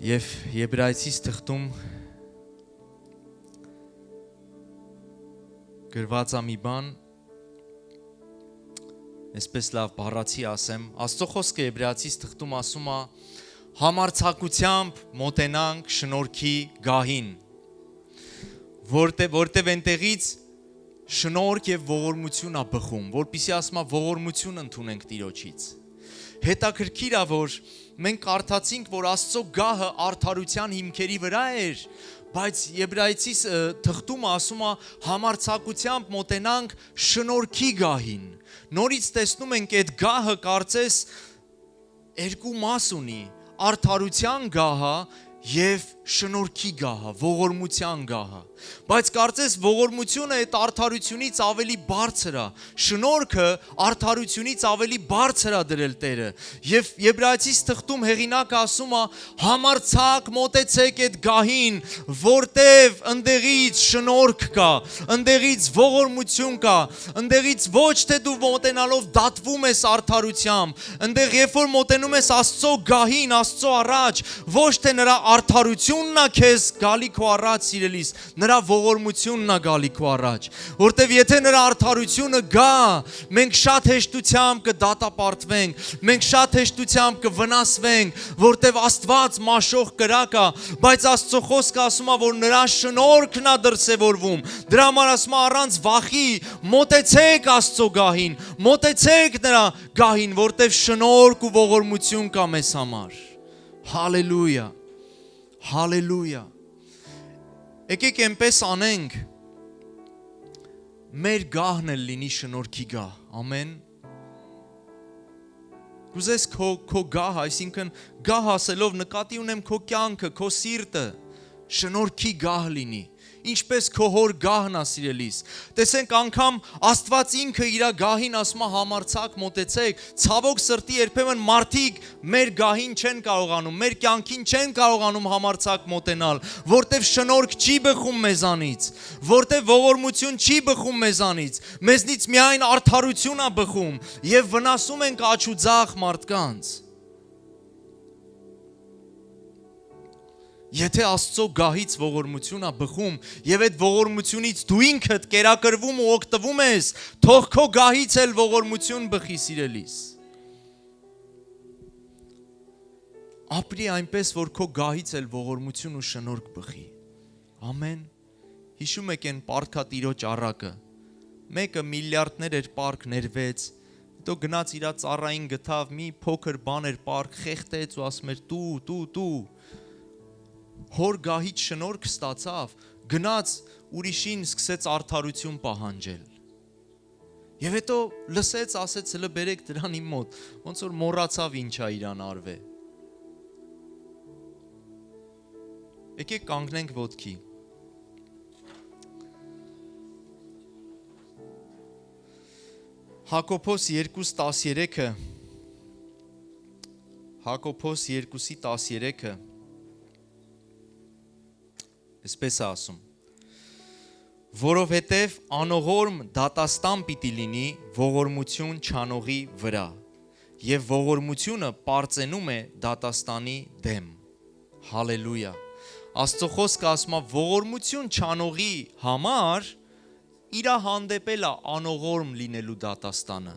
Եվ Եբրայեցիս թղթում գրված է մի բան, այսպես լավ բառացի ասեմ, Աստծո խոսքը Եբրայեցիս թղթում ասում է. համարձակությամբ մոտենանք շնորհքի գահին, որտեվ այնտեղից շնորհք եւ ողորմություն է բխում, որպեսզի ասում է ողորմություն ընդունենք Տիրոջից։ Հետաքրքիր է, որ մենք կարդացինք, որ Աստծո գահը արդարության հիմքերի վրա էր, բայց Եբրայեցիս թղթում ասում է համարձակությամբ մոտենանք շնորհքի գահին։ Նորից տեսնում ենք այդ գահը կարծես երկու մաս ունի, արդարության գահը եւ շնորհքի գահը, ողորմության գահը։ Բայց կարծես ողորմությունը այդ արդարությունից ավելի բարձր է, շնորհքը արդարությունից ավելի բարձր է դրել Տերը։ Եվ Եբրայեցիս թղթում հեղինակը ասում է. համարձակ մոտեցեք այդ գահին, որտև ընդեղից շնորհք կա, ընդեղից ողորմություն կա, ընդեղից ոչ թե դու մոտենալով դատվում ես արդարությամբ, ընդեղ երբ որ մոտենում ես Աստծո գահին, Աստծո առաջ, ոչ թե նրա արդարությունն է քեզ գալի քո առաջ, սիրելիս, նրա ողորմությունն է գալի քո առաջ, որտեվ եթե նրա արդարությունը գա, մենք շատ հեշտությամբ կդատապարտվենք, մենք շատ հեշտությամբ կվնասվենք, որտեվ Աստված մաշող կրակ է, բայց Աստծո խոսքը ասում է, որ նրա շնորհքն է դրսևորվում։ Դրա համար ասում է առանց վախի մոտեցեք Աստծո գահին, մոտեցեք նրա գահին, որտեվ շնորհք ու ողորմություն կա մեզ համար։ Հալելույա, հալելույա։ Եկեք այնպես անենք, մեր գահն էլ լինի շնորհքի գահ, ամեն։ Կուզես քո գահ, այսինքն գահ ասելով նկատի ունեմ քո կյանքը, քո սիրտը, շնորհքի գահ լինի, ինչպես քո հոր գահն է, սիրելիս։ Տեսենք անգամ Աստված ինքը իր գահին ասում է համարձակ մոտեցեք, ցավոք սրտի երբեմն մարդիկ մեր գահին չեն կարողանում, մեր կյանքին չեն կարողանում համարձակ մոտենալ, որտեվ շնորհք չի բխում մեզանից, որտեվ ողորմություն չի բխում մեզանից, մեզնից միայն արդարություն է բխում եւ վնասում ենք աչու ձախ մարդկանց։ Եթե Աստծո գահից ողորմություն է բխում եւ այդ ողորմությունից դու ինքդ կերակրվում ու օգտվում ես, թող քո գահից էլ ողորմություն բխի, սիրելիս։ Ապրի այնպես, որ քո գահից էլ ողորմություն ու շնորհք բխի։ Ամեն։ Հիշում եք այն պարտքատիրոջ առակը։ Մեկը միլիարդներ էր պարկ ներվեց, հետո գնաց իր ծառային գտավ մի փոքր բան էր պարկ, խեղտեց ու ասում էր՝ «Տու»։ հոր գահից շնորհք ստացավ, գնաց ուրիշին սկսեց արդարություն պահանջել։ Եվ հետո լսեց, ասեց, հələ բերեք դրան իմ մոտ, ոնց որ մոռացավ ինչա իրան արվե։ Եկեք կանգնենք ոտքի։ Հակոբոս 2:13-ը Հակոբոս 2:13-ը այսպես է ասում. որովհետև անողորմ դատաստան պիտի լինի ողորմություն չանողի վրա, եւ ողորմությունը պարծենում է դատաստանի դեմ։ Հալելույա։ Աստծո խոսքը ասում է ողորմություն չանողի համար իրա հանդեպել է անողորմ լինելու դատաստանը։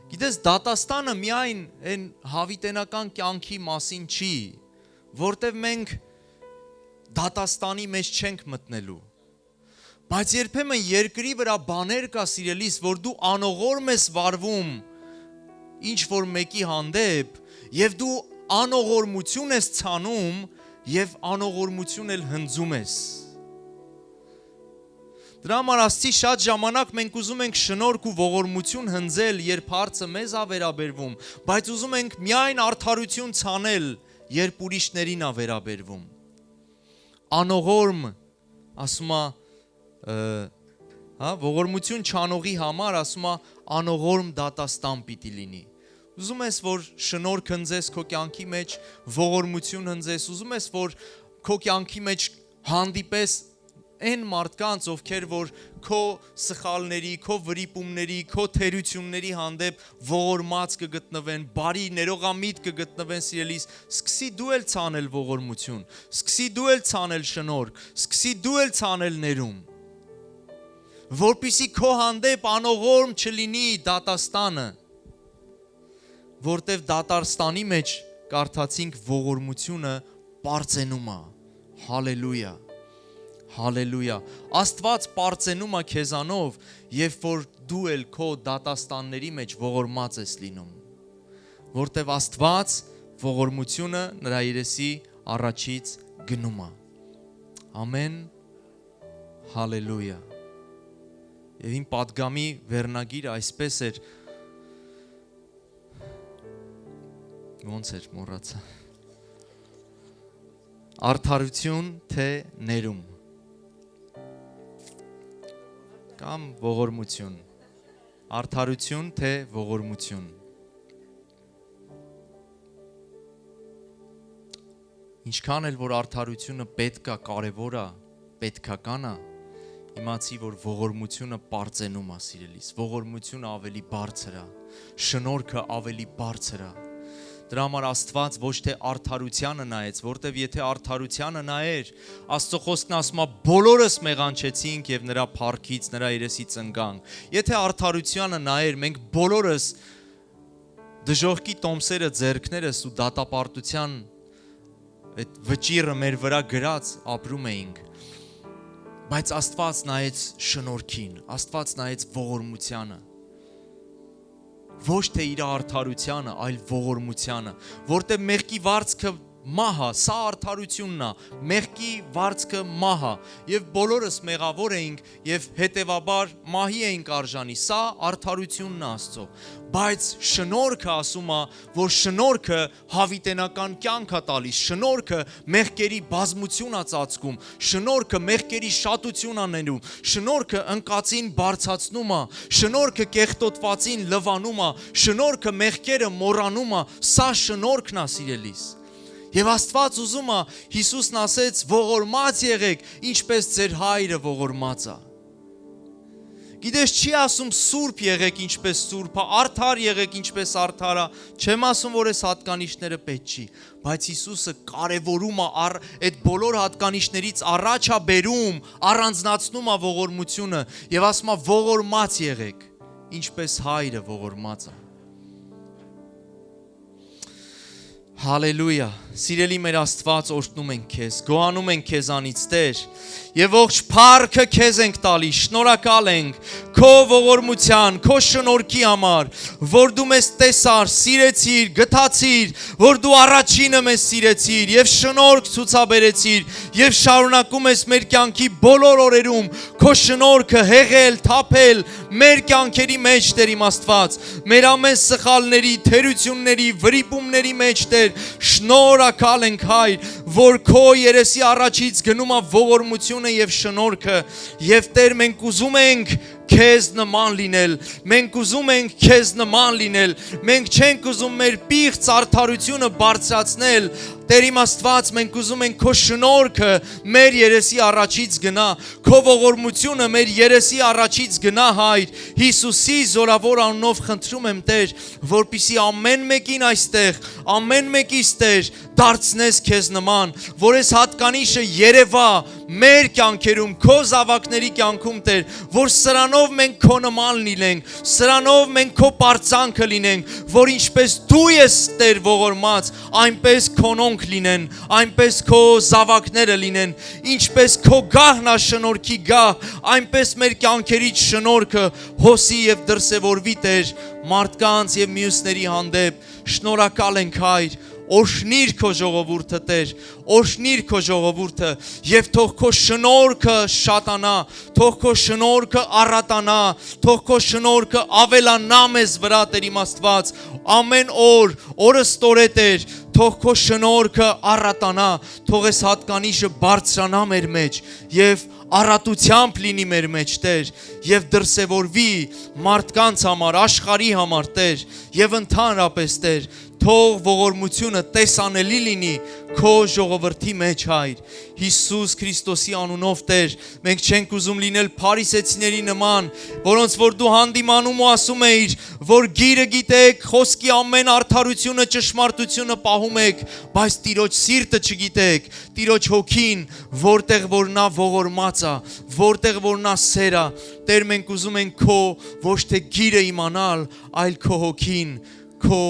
Գիտես, դատաստանը միայն այն հավիտենական կյանքի մասին չի, որտեղ մենք դատաստանի մեջ չենք մտնելու։ Բայց երբեմն երկրի վրա բաներ կա, սիրելիս, որ դու անողորմ ես վարվում ինչ որ մեկի հանդեպ, եւ դու անողորմություն ես ցանում եւ անողորմություն էլ հնձում ես։ Դրա համար Աստծի շատ ժամանակ մենք ուզում ենք շնորհք ու ողորմություն հնձել, երբ հարցը մեզ է վերաբերվում, բայց ուզում ենք միայն արդարություն ցանել, երբ ուրիշներին է վերաբերվում։ Անողորմ, ասում է, ողորմություն չանողի համար, ասում է, անողորմ դատաստան պիտի լինի։ Ուզում ես, որ շնորհք հնձես քո կյանքի մեջ, ողորմություն հնձես, ուզում ես, որ քո կյանքի մեջ հանդիպես այն մարդկանց, ովքեր որ քո սխալների, քո վրիպումների, քո թերությունների հանդեպ ողորմած կգտնվեն, բարի ներողամիտ կգտնվեն, սիրելիս, սկսի դու էլ ցանել ողորմություն, սկսի դու էլ ցանել շնորհք, սկսի դու էլ ցանել ներում, որպեսզի քո հանդեպ անողորմ չլինի դատաստանը, որտև դատաստանի մեջ կարդացինք ողորմությունը պարծենում է։ Հալելույա։ Հալելույա։ Աստված պարծենում է քեզանով, երբ որ դու էլ քո դատաստանների մեջ ողորմած ես լինում, որտև Աստված ողորմությունը նրա երեսի առաջից գնում է։ Ամեն։ Հալելույա։ Եվ իմ պատգամի վերնագիրը այսպես էր, ոնց էր մոռացա։ Արդարություն թե ներում կամ ողորմություն, արդարություն թե ողորմություն։ Ինչքան էլ որ արդարությունը պետք է, կարևոր է, պետքական է, իմացի, որ ողորմությունը պարծենում է, սիրելիս, ողորմությունը ավելի բարձր է, շնորհքը ավելի բարձր է։ Դրա համար Աստված ոչ թե արդարությանը նայեց, որտև եթե արդարությանը նայեր, Աստծո խոսքն ասում է բոլորս մեղանչեցինք եւ նրա փառքից, նրա երեսից ընկանք։ Եթե արդարությանը նայեր, մենք բոլորս դժոխքի տոմսերը ձեռքներս ու դատապարտության այդ վճիռը մեր վրա գրած ապրում էինք։ Բայց Աստված նայեց շնորհքին, Աստված նայեց ողորմությանը։ Ոչ թե իր արդարությանը, այլ ողորմությանը, որտեղ մեղքի վարձքը մահ է, սա արդարությունն է, մեղքի վարձքը մահ է, եւ բոլորս մեղավոր էինք եւ հետեւաբար մահի էինք արժանի, սա արդարությունն է Աստծո։ Բայց շնորհքը ասում է, որ շնորհքը հավիտենական կյանք է տալիս, շնորհքը մեղքերի բազմություն է ծածկում, շնորհքը մեղքերի շատություն է ներում, շնորհքը ընկածին բարձրացնում է, շնորհքը կեղտոտվածին լվանում է, շնորհքը մեղքերը մոռանում է, սա շնորհքն է, սիրելիս։ Եվ Աստված ուզում է, Հիսուսն ասեց, ողորմած եղեք, ինչպես ձեր հայրը ողորմած է։ Գիտես, չի ասում սուրբ եղեք, ինչպես սուրբ է, արդար եղեք, ինչպես արդար է, չեմ ասում, որ այս հատկանիշները պետք չի, բայց Հիսուսը կարևորում է, այդ բոլոր հատկանիշներից առաջ է բերում, առանձնացնում է ողորմությունը եւ ասում է ողորմած եղեք, ինչպես հայրը ողորմած է։ Հալելույա, Սիրելի մեր Աստված, օրհնում ենք քեզ, գոհանում ենք քեզանից, Տեր, եւ ողջ փառքը քեզ ենք տալիս, շնորհակալ ենք քո ողորմության, քո շնորհքի համար, որ դու մեզ տեսար, սիրեցիր, գթացիր, որ դու առաջինը մեզ սիրեցիր եւ շնորհք ցուցաբերեցիր եւ շարունակում ես մեր կյանքի բոլոր օրերում քո շնորհքը հեղել, թափել մեր կյանքերի մեջ, Տեր իմ Աստված, մեր ամեն սխալների, թերությունների, վրիպումների մեջ, Տեր, շնորհակալ ենք, Հայր, որ քո երեսի առաջից գնում է ողորմությունը եւ շնորհքը, եւ Տեր, մենք ուզում ենք քեզ նման լինել, մենք ուզում ենք քեզ նման լինել, մենք չենք ուզում մեր պիղծ արդարությունը բարձրացնել, Տեր իմ Աստված, մենք ուզում ենք քո շնորհքը մեր երեսի առաջից գնա, քո ողորմությունը մեր երեսի առաջից գնա, Հայր, Հիսուսի զորավոր անունով խնդրում եմ, Տեր, որպեսզի ամեն մեկին այստեղ, ամեն մեկից, Տեր, դարձնես քեզ նման, որ այս հատկանիշը երևա մեր կյանքերում, քո զավակների կյանքում, Տեր, որ սրանով մենք քո նման լինենք, սրանով մենք քո պարծանքը լինենք, որ ինչպես դու ես, Տեր, ողորմած, այնպես քոնոնք լինեն, այնպես քո զավակները լինեն, ինչպես քո գահն շնորհքի գահ, այնպես մեր կյանքերից շնորհքը հոսի եւ դրսևորվի, Տեր, մարդկանց եւ մյուսների հանդեպ, շնորհակալ ենք, Հայր, օրհնիր քո ժողովուրդը, Տեր, օրհնիր քո ժողովուրդը եւ թող քո շնորհքը շատանա, թող քո շնորհքը առատանա, թող քո շնորհքը ավելանա մեզ վրա, Տեր իմ Աստված, ամեն օր, օրը ստորե, Տեր, թող քո շնորհքը առատանա, թող այս հատկանիշը բարձրանա մեր մեջ եւ առատությամբ լինի մեր մեջ, Տեր, եւ դրսևորվի մարդկանց համար, աշխարհի համար, Տեր, եւ ընդհանրապես, Տեր, թող ողորմությունը տեսանելի լինի քո ժողովրդի մեջ, Հայր, Հիսուս Քրիստոսի անունով, Տեր, մենք չենք ուզում լինել փարիսեցիների նման, որոնց որ դու հանդիմանում ու ասում էիր, որ գիրը գիտեք, խոսքի ամեն արդարությունը, ճշմարտությունը պահում եք, բայց Տիրոջ սիրտը չգիտեք, Տիրոջ հոգին, որտեղ որ նա ողորմած է, որտեղ որ նա սեր է, Տեր, մենք ուզում ենք քո ոչ թե գիրը իմանալ, այլ քո հոգին, քո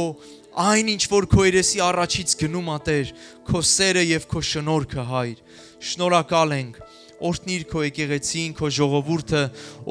այն ինչ որ քո երեսի առաջից գնում է, Տեր, քո սերը եւ քո շնորհքը, Հայր, շնորհակալ ենք, օրհնիր քո եկեղեցին, քո ժողովուրդը,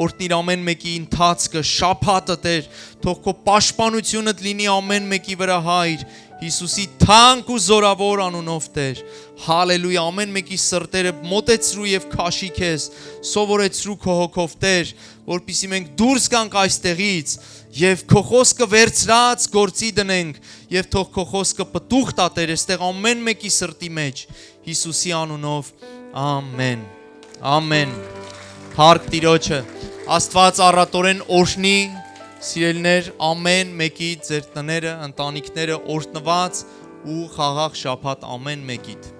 օրհնիր ամեն մեկի ընթացքը, շաբաթը, Տեր, թող քո պաշտպանությունդ լինի ամեն մեկի վրա, Հայր, Հիսուսի թանկ ու զորավոր անունով, Տեր, հալելույա, ամեն մեկի սրտերը մոտեցրու եւ քաշի քեզ, սովորեցրու քո հոգով, Տեր, որպեսզի մենք դուրս գանք այստեղից եւ քո խոսքը վերցրած գործի դնենք եւ թող քո խոսքը պտուղ տա, Տեր, այստեղ ամեն մեկի սրտի մեջ, Հիսուսի անունով, ամեն, ամեն, Փառք Տիրոջը, Աստված առատորեն օրհնի, սիրելիներ, ամեն մեկի ձեր տները, ընտանիքները օրհնված ու խաղաղ շաբաթ ամեն մեկիդ։